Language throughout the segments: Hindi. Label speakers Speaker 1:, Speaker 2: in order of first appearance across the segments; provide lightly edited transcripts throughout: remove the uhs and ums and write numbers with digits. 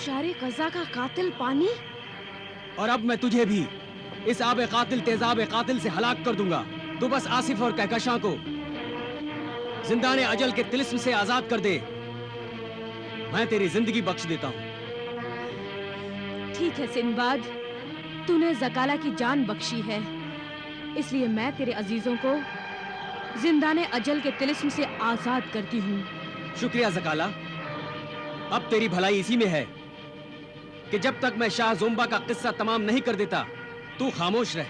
Speaker 1: शारे कज़ा का कातिल पानी?
Speaker 2: और अब मैं तुझे भी इस आब कातिल तेजाब कातिल से हलाक कर दूंगा। तू बस आसिफ और कहकशां को जिंदाने अजल के तिलिस्म से आजाद कर दे। मैं तेरी जिंदगी बख्श देता हूँ।
Speaker 1: ठीक है सिंबाद, तूने ज़काला की जान बख्शी है, इसलिए मैं तेरे अजीजों को जिंदाने अजल के तिलिस्म से आजाद करती हूँ।
Speaker 2: शुक्रिया ज़काला। अब तेरी भलाई इसी में है कि जब तक मैं शाह ज़ोंबा का किस्सा तमाम नहीं कर देता, तू खामोश रह,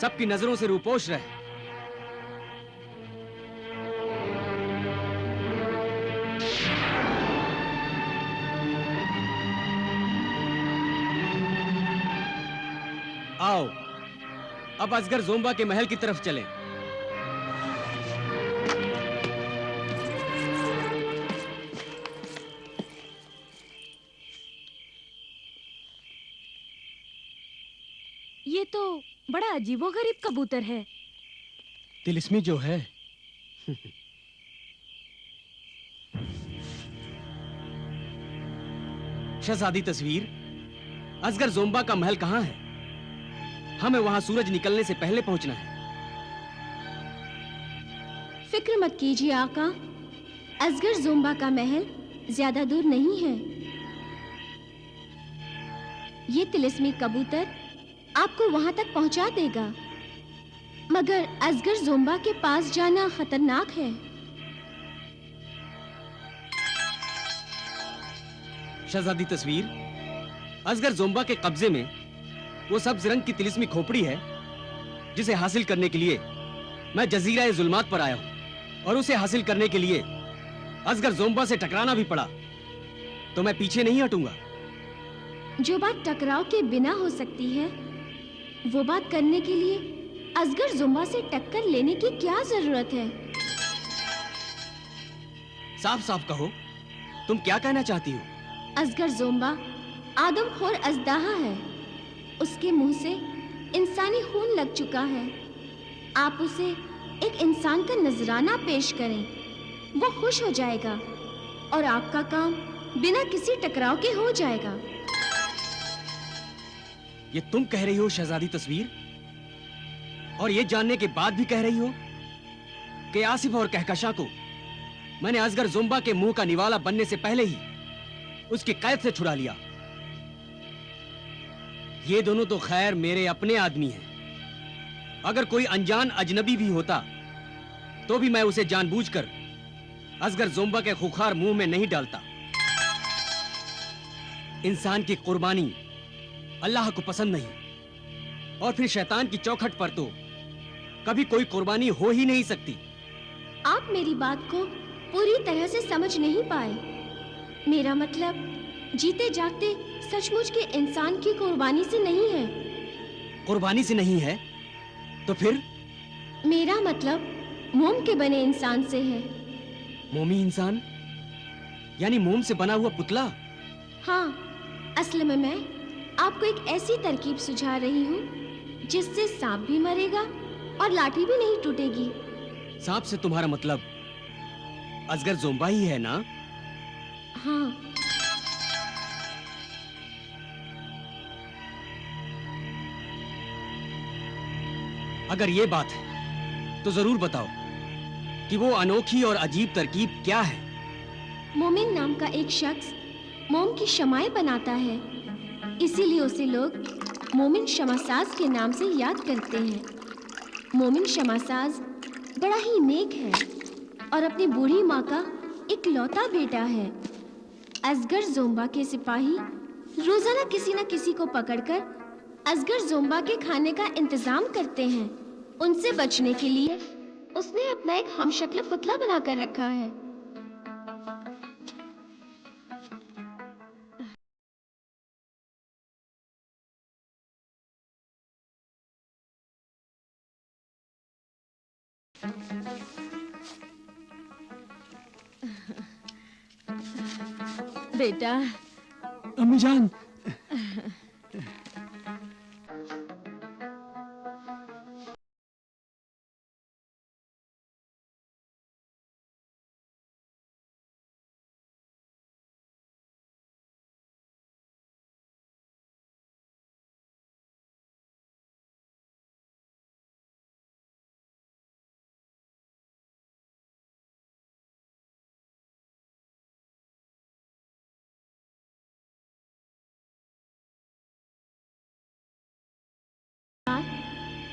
Speaker 2: सबकी नजरों से रूपोश रह। आओ, अब असगर ज़ोंबा के महल की तरफ चलें।
Speaker 1: ये तो बड़ा अजीबोगरीब कबूतर है।
Speaker 2: तिलिस्मी जो है। शहजादी तस्वीर, असगर ज़ोंबा का महल कहाँ है? हमें वहां सूरज निकलने से पहले पहुंचना है।
Speaker 3: फिक्र मत कीजिए आका, असगर ज़ोंबा का महल ज्यादा दूर नहीं है। ये तिलिस्मी कबूतर आपको वहां तक पहुंचा देगा, मगर असगर ज़ोंबा के पास जाना खतरनाक है।
Speaker 2: शहजादी तस्वीर, असगर ज़ोंबा के कब्जे में वो सब्ज रंग की तिलिस्मी खोपड़ी है जिसे हासिल करने के लिए मैं जजीरा जुल्मात पर आया हूं, और उसे हासिल करने के लिए असगर ज़ोंबा से टकराना भी पड़ा तो मैं पीछे नहीं हटूंगा।
Speaker 3: जो बात टकराव के बिना हो सकती है, वो बात करने के लिए असगर ज़ोंबा से टक्कर लेने की क्या जरूरत है?
Speaker 2: साफ साफ कहो, तुम क्या कहना चाहती हो?
Speaker 3: असगर ज़ोंबा आदमखोर अजदाहा है। उसके मुंह से इंसानी खून लग चुका है। आप उसे एक इंसान का नजराना पेश करें, वो खुश हो जाएगा और आपका काम बिना किसी टकराव के हो जाएगा।
Speaker 2: ये तुम कह रही हो शहजादी तस्वीर, और ये जानने के बाद भी कह रही हो कि आसिफ और कहकशां को मैंने असगर ज़ोंबा के मुंह का निवाला बनने से पहले ही उसकी कैद से छुड़ा लिया। ये दोनों तो खैर मेरे अपने आदमी हैं। अगर कोई अनजान अजनबी भी होता तो भी मैं उसे जानबूझकर असगर ज़ोंबा के खुखार मुंह में नहीं डालता। इंसान की कुर्बानी अल्लाह को पसंद नहीं, और फिर शैतान की चौखट पर तो कभी कोई कुर्बानी हो ही नहीं सकती।
Speaker 3: आप मेरी बात को पूरी तरह से समझ नहीं पाए। मेरा मतलब जीते जागते सचमुच के इंसान की कुर्बानी से नहीं है।
Speaker 2: कुर्बानी से नहीं है तो फिर?
Speaker 3: मेरा मतलब मोम के बने इंसान से है।
Speaker 2: मोमी इंसान यानी मोम से बना हुआ पुतला?
Speaker 3: हाँ, असल में मैं आपको एक ऐसी तरकीब सुझा रही हूँ जिससे सांप भी मरेगा और लाठी भी नहीं टूटेगी।
Speaker 2: सांप से तुम्हारा मतलब असगर ज़ोंबा ही है ना?
Speaker 3: हाँ।
Speaker 2: अगर ये बात है तो जरूर बताओ कि वो अनोखी और अजीब तरकीब क्या है?
Speaker 3: मोमिन नाम का एक शख्स मोम की शमाएं बनाता है, इसीलिए उसे लोग मोमिन शमासाज के नाम से याद करते हैं। मोमिन शमासाज बड़ा ही नेक है और अपनी बूढ़ी माँ का इकलौता बेटा है। असगर ज़ोंबा के सिपाही रोजाना किसी न किसी को पकड़कर असगर ज़ोंबा के खाने का इंतजाम करते हैं। उनसे बचने के लिए उसने अपना एक हमशक्ल पुतला बनाकर रखा है।
Speaker 1: बेटा।
Speaker 2: अम्मी जान।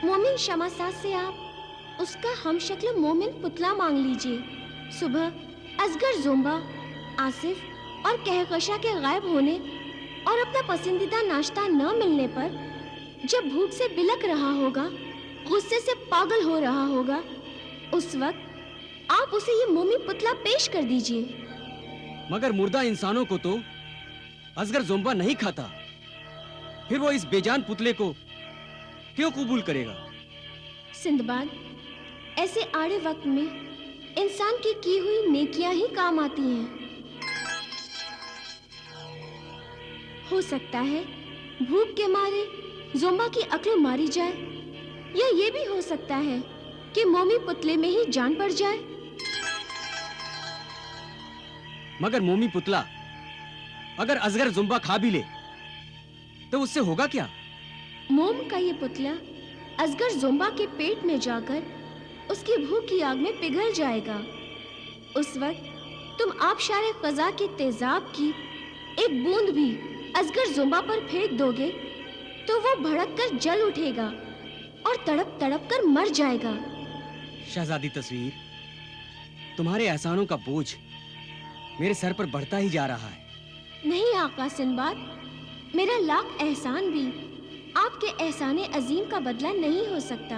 Speaker 3: मोमिन शमासाज से आप उसका हमशक्ल मोमिन पुतला मांग लीजिए। सुबह असगर जोम्बा, आसिफ और कहकशा के गायब होने और अपना पसंदीदा नाश्ता न मिलने पर जब भूख से बिलक रहा होगा, गुस्से से पागल हो रहा होगा, उस वक्त आप उसे ये मोमी पुतला पेश कर दीजिए।
Speaker 2: मगर मुर्दा इंसानों को तो असगर जोम्बा नहीं खाता, फिर वो इस बेजान पुतले को क्यों कबूल करेगा?
Speaker 3: सिंदबाद, ऐसे आड़े वक्त में इंसान की हुई नेकियां ही काम आती हैं। हो सकता है भूख के मारे जोम्बा की अक्ल मारी जाए, या ये भी हो सकता है कि मोमी पुतले में ही जान पड़ जाए।
Speaker 2: मगर मोमी पुतला अगर असगर जोम्बा खा भी ले तो उससे होगा क्या?
Speaker 3: मोम का ये पुतला असगर जोम्बा के पेट में जाकर उसकी भूख की आग में पिघल जाएगा। उस वक्त तुम आबशारे क़ज़ा के तेजाब की एक बूंद भी असगर जोम्बा पर फेंक दोगे तो वो भड़क कर जल उठेगा और तड़प तड़प कर मर जाएगा।
Speaker 2: शहजादी तस्वीर, तुम्हारे एहसानों का बोझ मेरे सर पर बढ़ता ही जा रहा है।
Speaker 3: नहीं आका सिंबाद, मेरा लाख एहसान भी आपके एहसाने अजीम का बदला नहीं हो सकता।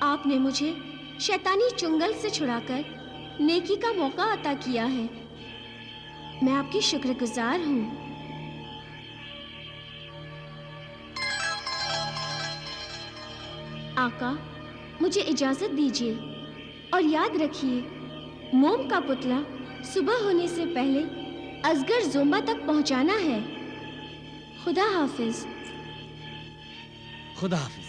Speaker 3: आपने मुझे शैतानी चुंगल से छुड़ाकर नेकी का मौका अता किया है। मैं आपकी शुक्रगुजार हूँ। आका, मुझे इजाजत दीजिए और याद रखिए, मोम का पुतला सुबह होने से पहले असगर जोम्बा तक पहुंचाना है। खुदा हाफिज।
Speaker 2: खुदा हाफिज।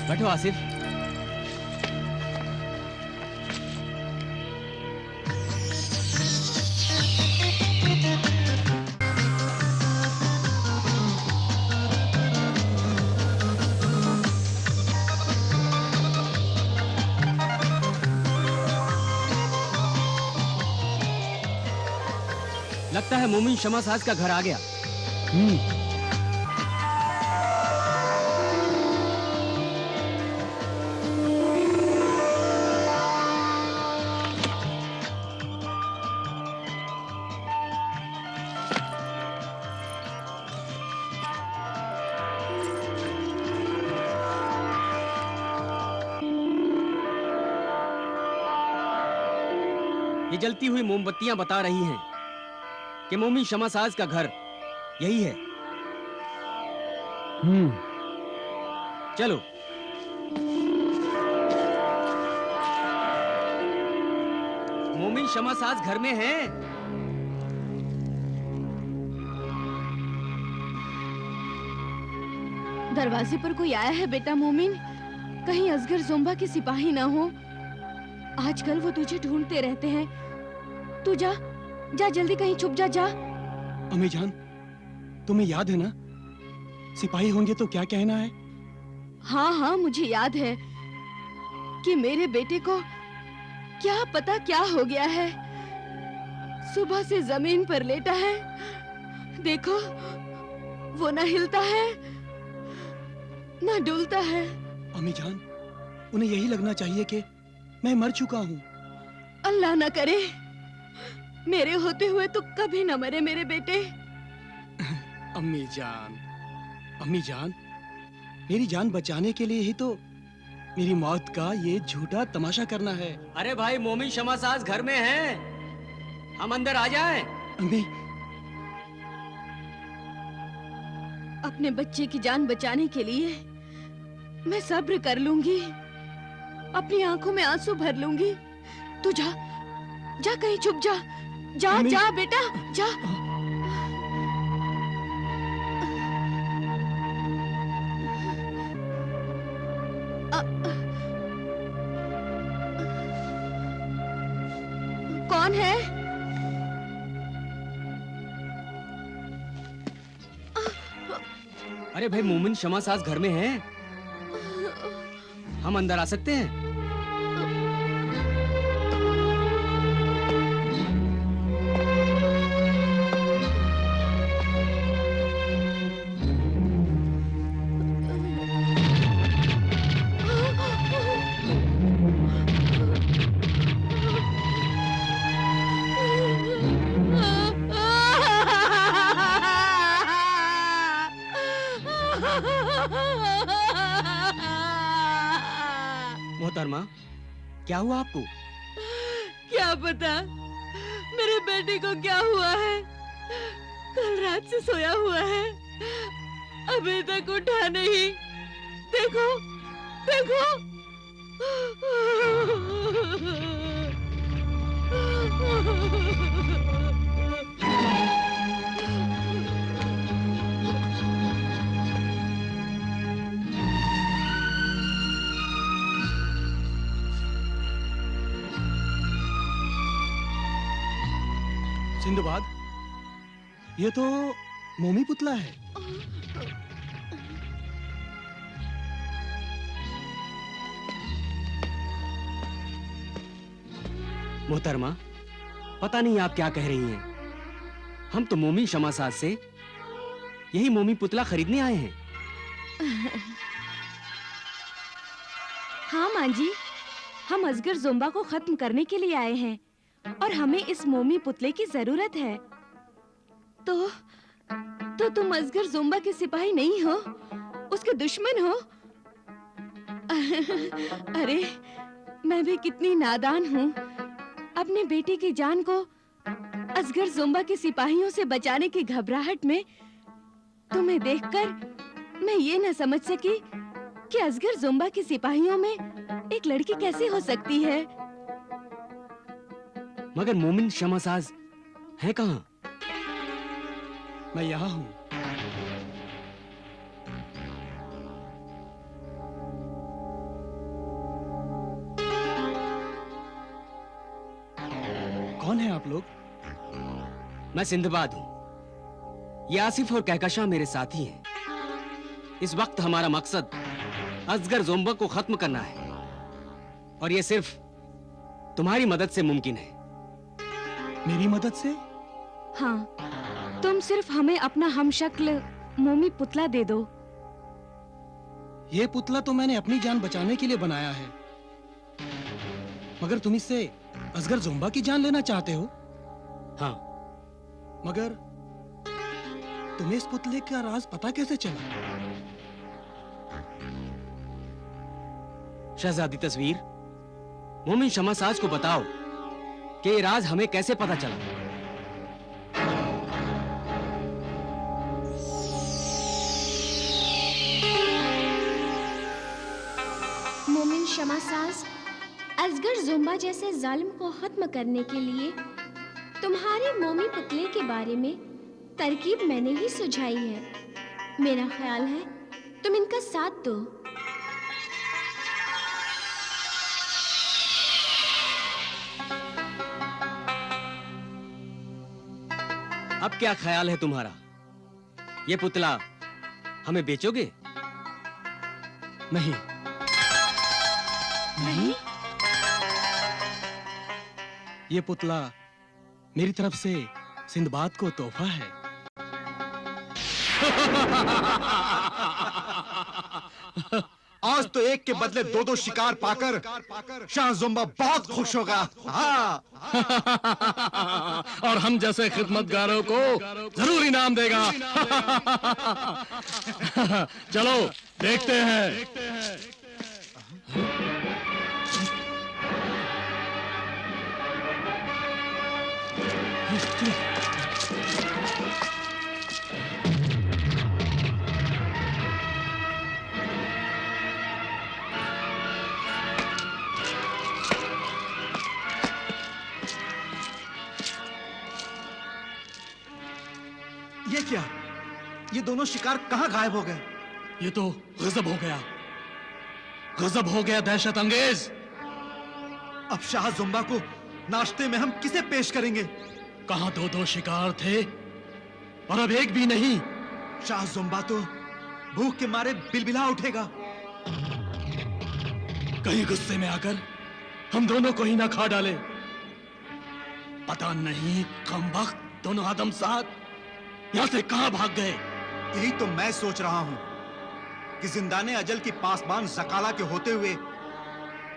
Speaker 2: बैठो आसिफ। लगता है मोमिन शमासाज का घर आ गया। ये जलती हुई मोमबत्तियां बता रही हैं कि मोमिन शमासाज का घर यही है। चलो। मोमिन शमासाज घर में है।
Speaker 1: दरवाजे पर कोई आया है बेटा मोमिन? कहीं असगर जोम्बा के सिपाही ना हो। आजकल वो तुझे ढूंढते रहते हैं। तू जा जा, जल्दी कहीं छुप जा। जा
Speaker 4: अम्मी जान, तुम्हें याद है ना, सिपाही होंगे तो क्या कहना है?
Speaker 1: हाँ हाँ, मुझे याद है कि मेरे बेटे को क्या पता क्या हो गया है। सुबह से जमीन पर लेटा है, देखो वो ना हिलता है ना डुलता है।
Speaker 4: अम्मी जान, उन्हें यही लगना चाहिए कि मैं मर चुका हूँ।
Speaker 1: अल्लाह ना करे मेरे होते हुए तो कभी न मरे मेरे बेटे।
Speaker 4: अम्मी जान, मेरी जान बचाने के लिए ही तो मेरी मौत का ये झूठा तमाशा करना है।
Speaker 2: अरे भाई, मोमिन शमासाज घर में है, हम अंदर आ जाएं।
Speaker 4: अम्मी,
Speaker 1: अपने बच्चे की जान बचाने के लिए मैं सब्र कर लूंगी, अपनी आंखों में आंसू भर लूंगी। तू जा जा, कहीं छुप जा। जा जा बेटा, जा। कौन है?
Speaker 2: अरे भाई, मोमिन शमासाज घर में है, हम अंदर आ सकते हैं? मोहतरमा, क्या हुआ आपको?
Speaker 1: क्या पता मेरे बेटे को क्या हुआ है। कल रात से सोया हुआ है, अभी तक उठा नहीं। देखो देखो।
Speaker 4: सिंदबाद, ये तो मोमी पुतला है।
Speaker 2: मोहतरमा, पता नहीं आप क्या कह रही हैं। हम तो मोमिन शमासाद से यही मोमी पुतला खरीदने आए हैं।
Speaker 1: हाँ मां जी, हम असगर ज़ोंबा को खत्म करने के लिए आए हैं और हमें इस मोमी पुतले की जरूरत है। तो तुम असगर ज़ोंबा के सिपाही नहीं हो, उसके दुश्मन हो। अरे मैं भी कितनी नादान हूँ। अपने बेटे की जान को असगर ज़ोंबा के सिपाहियों से बचाने की घबराहट में तुम्हें देखकर मैं ये न समझ सकी कि असगर ज़ोंबा के सिपाहियों में एक लड़की कैसे हो सकती है।
Speaker 2: मगर मोमिन शमासाज है कहाँ?
Speaker 4: मैं यहाँ हूँ। कौन है आप लोग?
Speaker 2: मैं सिंदबाद हूँ। ये आसिफ और कहकशां मेरे साथी हैं। इस वक्त हमारा मकसद असगर ज़ोंबा को खत्म करना है और ये सिर्फ तुम्हारी मदद से मुमकिन है।
Speaker 4: मेरी मदद से?
Speaker 1: हाँ, तुम सिर्फ हमें अपना हमशक्ल मोमी पुतला दे दो।
Speaker 4: ये पुतला तो मैंने अपनी जान बचाने के लिए बनाया है, मगर तुम इससे असगर ज़ोंबा की जान लेना चाहते हो?
Speaker 2: हाँ।
Speaker 4: मगर तुम्हें इस पुतले का राज पता कैसे चला?
Speaker 2: शहजादी तस्वीर, मोमिन शमासाज को बताओ कि ये राज हमें कैसे पता चला।
Speaker 3: मोमिन शमासाज, असगर ज़ोंबा जैसे जालिम को खत्म करने के लिए तुम्हारे मोमी पुतले के बारे में तरकीब मैंने ही सुझाई है। मेरा ख्याल है तुम इनका साथ दो।
Speaker 2: अब क्या ख्याल है तुम्हारा? ये पुतला हमें बेचोगे?
Speaker 4: नहीं।
Speaker 1: नहीं?
Speaker 4: ये पुतला मेरी तरफ से सिंदबाद को तोहफा है।
Speaker 5: आज तो एक के बदले दो दो शिकार पाकर शाह ज़ोंबा बहुत खुश होगा। हाँ।
Speaker 4: और हम जैसे खिदमतगारों को जरूर इनाम देगा। चलो देखते हैं।
Speaker 5: ये क्या? ये दोनों शिकार कहाँ गायब हो गए?
Speaker 4: ये तो गजब हो गया, गजब हो गया, दहशत अंगेज।
Speaker 5: अब शाह ज़ोंबा को नाश्ते में हम किसे पेश करेंगे?
Speaker 4: कहाँ दो दो शिकार थे और अब एक भी नहीं।
Speaker 5: शाह ज़ोंबा तो भूख के मारे बिलबिला उठेगा।
Speaker 4: कहीं गुस्से में आकर हम दोनों को ही ना खा डाले। पता नहीं कमबख्त दोनों आदमजात यहाँ से कहाँ भाग गए।
Speaker 5: यही तो मैं सोच रहा हूँ कि जिंदाने अजल की पासबान ज़काला के होते हुए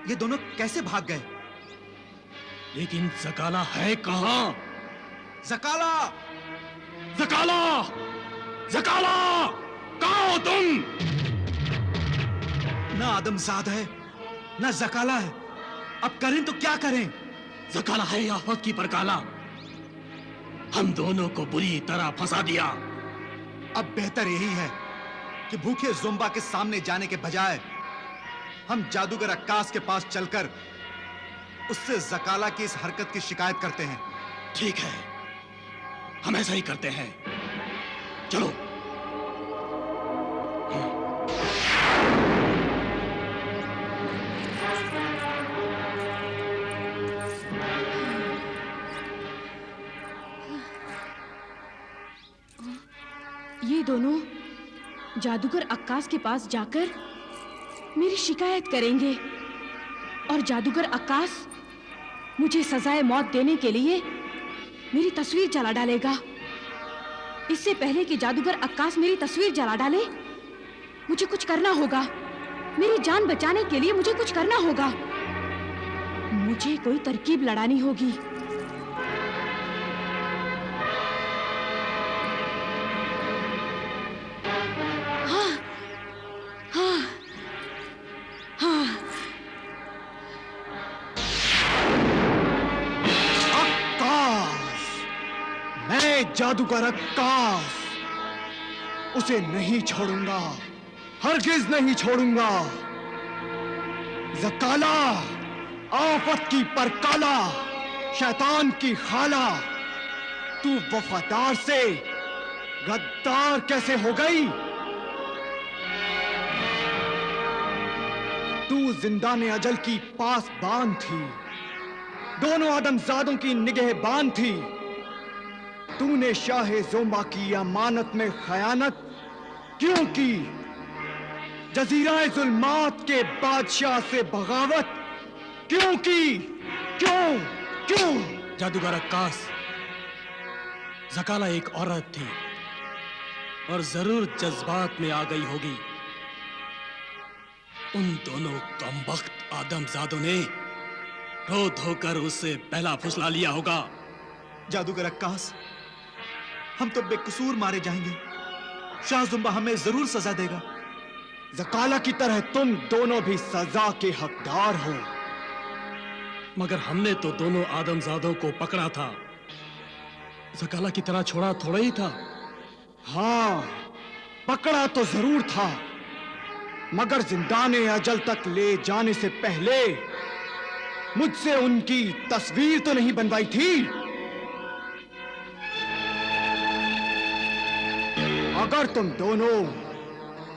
Speaker 5: ये दोनों कैसे भाग गए।
Speaker 4: लेकिन ज़काला है कहाँ?
Speaker 5: ज़काला!
Speaker 4: ज़काला! ज़काला! कहाँ हो तुम?
Speaker 5: ना आदमजाद है ना जकाला है। अब करें तो क्या करें?
Speaker 4: जकाला है या वक्त की परकाला, हम दोनों को बुरी तरह फंसा दिया।
Speaker 5: अब बेहतर यही है कि भूखे ज़ोंबा के सामने जाने के बजाय हम जादूगर अक्कास के पास चलकर उससे जकाला की इस हरकत की शिकायत करते हैं।
Speaker 4: ठीक है, हम ऐसा ही करते हैं। चलो।
Speaker 1: ये दोनों जादूगर अक्कास के पास जाकर मेरी शिकायत करेंगे और जादूगर अक्कास मुझे सजाए मौत देने के लिए मेरी तस्वीर जला डालेगा। इससे पहले कि जादूगर अक्कास मेरी तस्वीर जला डाले, मुझे कुछ करना होगा। मेरी जान बचाने के लिए मुझे कुछ करना होगा। मुझे कोई तरकीब लड़ानी होगी।
Speaker 6: जादूगर अक्कास उसे नहीं छोड़ूंगा, हरगिज नहीं छोड़ूंगा। जकाला, आफत की परकाला, शैतान की खाला, तू वफादार से गद्दार कैसे हो गई? तू जिंदाने अजल की पासबान थी, दोनों आदमजादों की निगहबान थी। तूने शाहे ज़ोंबा की अमानत में खयानत क्यों की? जजीरा जुल्मात के बादशाह से बगावत क्यों की? क्यों क्यों?
Speaker 4: जादूगर अक्कास, जकाला एक औरत थी और जरूर जज्बात में आ गई होगी। उन दोनों कमबख्त आदमजादों ने रो धोकर उससे पहला फुसला लिया होगा।
Speaker 5: जादूगर अक्कास, हम तो बेकसूर मारे जाएंगे। शाह ज़ुंबा हमें जरूर सजा देगा।
Speaker 6: जकाला की तरह तुम दोनों भी सजा के हकदार हो।
Speaker 4: मगर हमने तो दोनों आदमजादों को पकड़ा था, जकाला की तरह छोड़ा थोड़ा ही था।
Speaker 6: हाँ, पकड़ा तो जरूर था, मगर जिंदाने अजल तक ले जाने से पहले मुझसे उनकी तस्वीर तो नहीं बनवाई थी। अगर तुम दोनों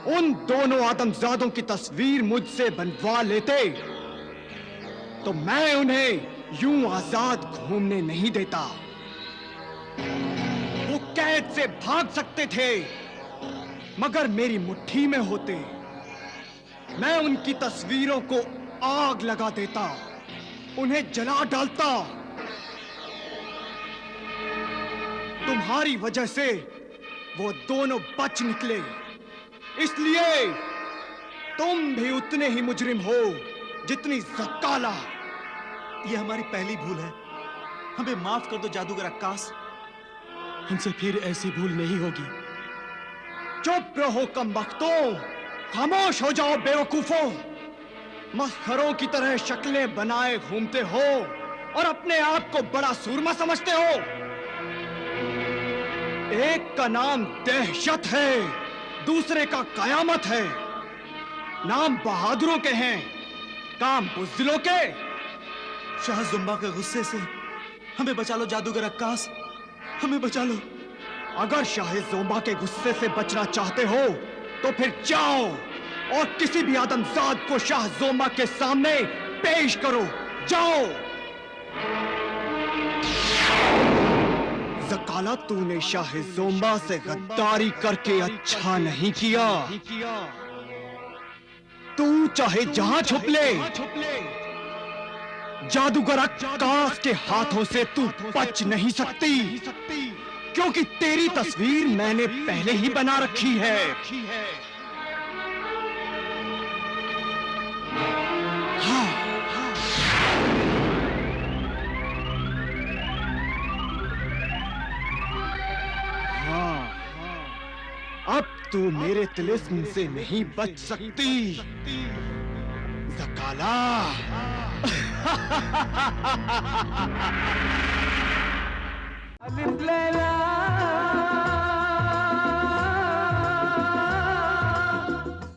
Speaker 6: उन दोनों आदमजादों की तस्वीर मुझसे बनवा लेते तो मैं उन्हें यूं आजाद घूमने नहीं देता। वो कैद से भाग सकते थे, मगर मेरी मुट्ठी में होते। मैं उनकी तस्वीरों को आग लगा देता, उन्हें जला डालता। तुम्हारी वजह से वो दोनों बच निकले, इसलिए तुम भी उतने ही मुजरिम हो जितनी जकाला।
Speaker 5: ये हमारी पहली भूल है, हमें माफ कर दो जादूगर अक्कास।
Speaker 4: हमसे फिर ऐसी भूल नहीं होगी।
Speaker 6: चुप रहो कमबख्तों, खामोश हो जाओ बेवकूफों। मस्खरों की तरह शक्लें बनाए घूमते हो और अपने आप को बड़ा सूरमा समझते हो। एक का नाम दहशत है, दूसरे का कयामत है। नाम बहादुरों के हैं, काम बुज़दिलों के।
Speaker 5: शाह ज़ुंबा के गुस्से से हमें बचा लो जादूगर अक्कास, हमें बचा लो।
Speaker 6: अगर शाह ज़ोंबा के गुस्से से बचना चाहते हो तो फिर जाओ और किसी भी आदमजाद को शाह ज़ोंबा के सामने पेश करो। जाओ। जकाला, तूने शाह ज़ोंबा से गद्दारी करके अच्छा नहीं किया। तू चाहे जहां छुप ले, जादूगर अक्कास के हाथों से तू बच नहीं सकती, क्योंकि तेरी तस्वीर मैंने पहले ही बना रखी है। हाँ, हाँ, अब तू मेरे तिलिस्म से नहीं बच सकती। साला।